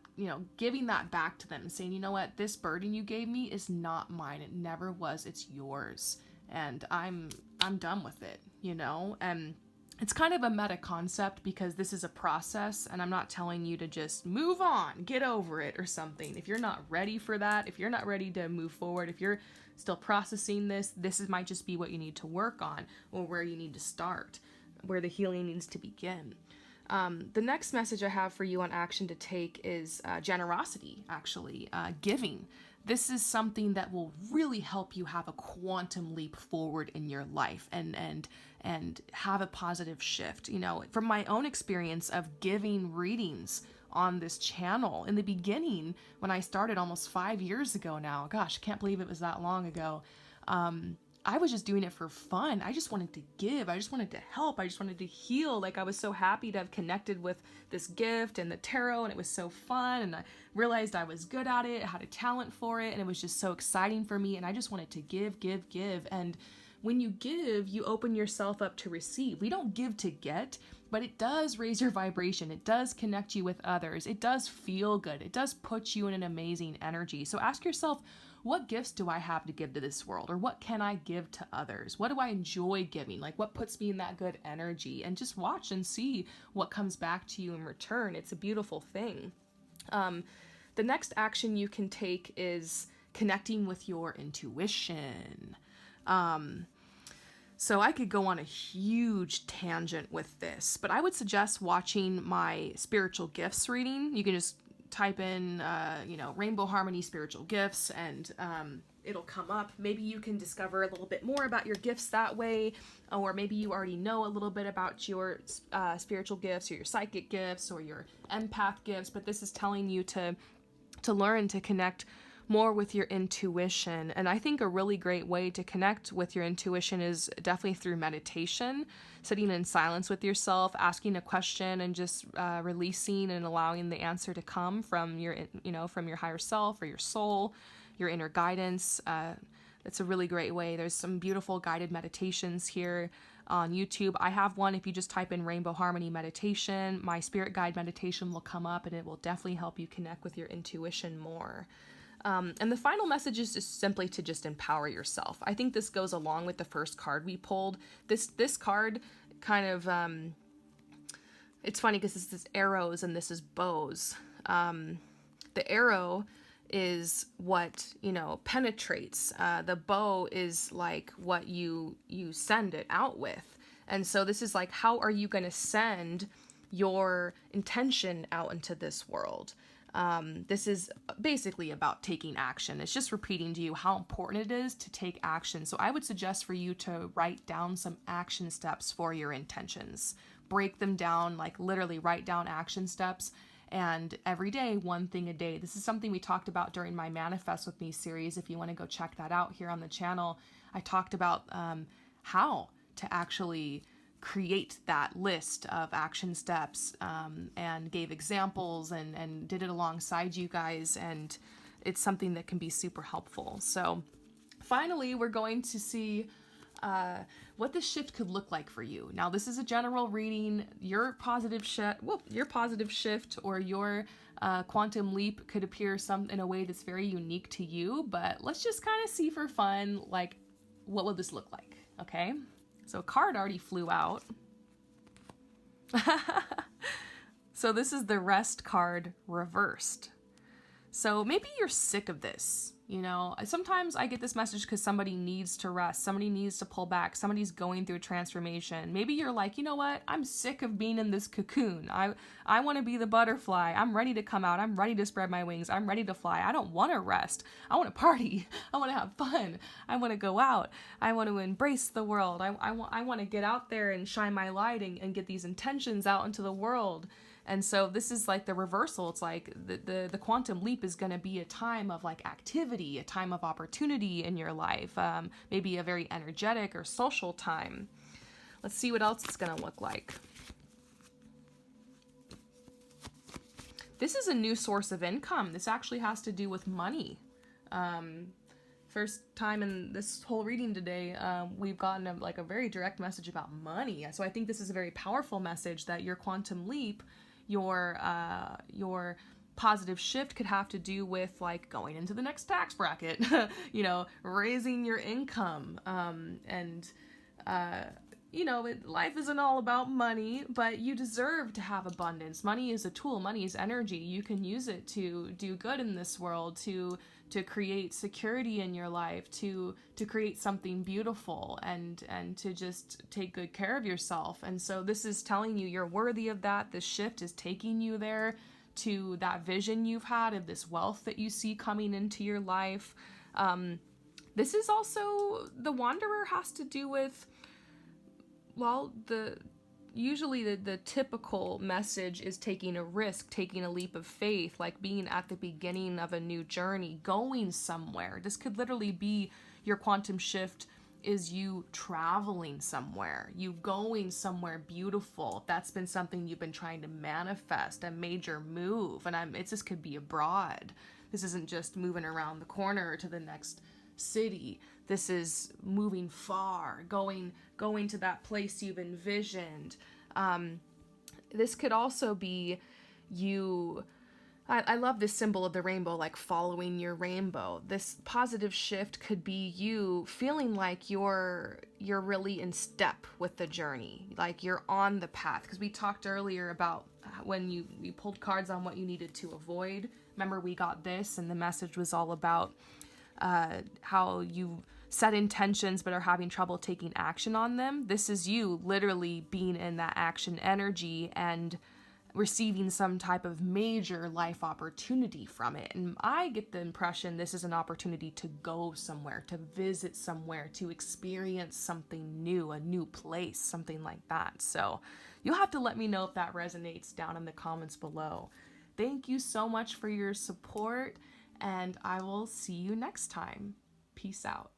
giving that back to them and saying, you know what, this burden you gave me is not mine. It never was. It's yours. And I'm done with it, and it's kind of a meta concept, because this is a process, and I'm not telling you to just move on, get over it or something. If you're not ready for that, if you're not ready to move forward, if you're still processing this might just be what you need to work on, or where you need to start, where the healing needs to begin. The next message I have for you on action to take is generosity, actually, giving. this is something that will really help you have a quantum leap forward in your life and have a positive shift. You know, from my own experience of giving readings on this channel in the beginning, when I started almost 5 years ago now, gosh, I can't believe it was that long ago. I was just doing it for fun. I just wanted to give. I just wanted to help. I just wanted to heal. Like, I was so happy to have connected with this gift and the tarot, and it was so fun. And I realized I was good at it. I had a talent for it, and it was just so exciting for me. And I just wanted to give, give, give. And when you give, you open yourself up to receive. We don't give to get, but it does raise your vibration. It does connect you with others. It does feel good. It does put you in an amazing energy. So ask yourself, what gifts do I have to give to this world? Or what can I give to others? What do I enjoy giving? Like, what puts me in that good energy? And just watch and see what comes back to you in return. It's a beautiful thing. The next action you can take is connecting with your intuition. So I could go on a huge tangent with this, but I would suggest watching my spiritual gifts reading. You can just type in, Rainbow Harmony spiritual gifts, and it'll come up. Maybe you can discover a little bit more about your gifts that way, or maybe you already know a little bit about your spiritual gifts, or your psychic gifts, or your empath gifts, but this is telling you to learn to connect more with your intuition. And I think a really great way to connect with your intuition is definitely through meditation, sitting in silence with yourself, asking a question, and just releasing and allowing the answer to come from your higher self or your soul, your inner guidance. It's a really great way. There's some beautiful guided meditations here on YouTube. I have one. If you just type in Rainbow Harmony meditation, my spirit guide meditation will come up, and it will definitely help you connect with your intuition more. And the final message is just simply to just empower yourself. I think this goes along with the first card we pulled. This card kind of, it's funny because this is arrows and this is bows. The arrow is what, penetrates. The bow is like what you send it out with. And so this is like, how are you going to send your intention out into this world? This is basically about taking action. It's just repeating to you how important it is to take action. So I would suggest for you to write down some action steps for your intentions. Break them down, like literally write down action steps. And every day, one thing a day. This is something we talked about during my Manifest With Me series. If you want to go check that out here on the channel, I talked about how to actually create that list of action steps, and gave examples and did it alongside you guys. And it's something that can be super helpful. So finally, we're going to see what this shift could look like for you. Now, this is a general reading. Your positive shift or your quantum leap could appear in a way that's very unique to you, but let's just kind of see for fun, like, what will this look like, okay? So a card already flew out. So this is the rest card reversed. So maybe you're sick of this. Sometimes I get this message because somebody needs to rest. Somebody needs to pull back. Somebody's going through a transformation. Maybe you're like, you know what? I'm sick of being in this cocoon. I want to be the butterfly. I'm ready to come out. I'm ready to spread my wings. I'm ready to fly. I don't want to rest. I want to party. I want to have fun. I want to go out. I want to embrace the world. I want to get out there and shine my light and get these intentions out into the world. And so this is like the reversal. It's like the quantum leap is going to be a time of like activity, a time of opportunity in your life, maybe a very energetic or social time. Let's see what else it's going to look like. This is a new source of income. This actually has to do with money. First time in this whole reading today, we've gotten a very direct message about money. So I think this is a very powerful message that your quantum leap, your positive shift could have to do with like going into the next tax bracket, raising your income. Life isn't all about money, but you deserve to have abundance. Money is a tool. Money is energy. You can use it to do good in this world, to create security in your life, to create something beautiful, and to just take good care of yourself. And so this is telling you you're worthy of that. This shift is taking you there to that vision you've had of this wealth that you see coming into your life. This is also, the Wanderer has to do with, well, usually the typical message is taking a risk, taking a leap of faith, like being at the beginning of a new journey, going somewhere. This could literally be your quantum shift is you traveling somewhere, you going somewhere beautiful. That's been something you've been trying to manifest, a major move. And it just could be abroad. This isn't just moving around the corner to the next city. This is moving far, going to that place you've envisioned. This could also be you. I love this symbol of the rainbow, like following your rainbow. This positive shift could be you feeling like you're really in step with the journey, like you're on the path. Because we talked earlier about when you pulled cards on what you needed to avoid. Remember, we got this, and the message was all about how you set intentions but are having trouble taking action on them. This is you literally being in that action energy and receiving some type of major life opportunity from it. And I get the impression this is an opportunity to go somewhere, to visit somewhere, to experience something new, a new place, something like that. So you'll have to let me know if that resonates down in the comments below. Thank you so much for your support, and I will see you next time. Peace out.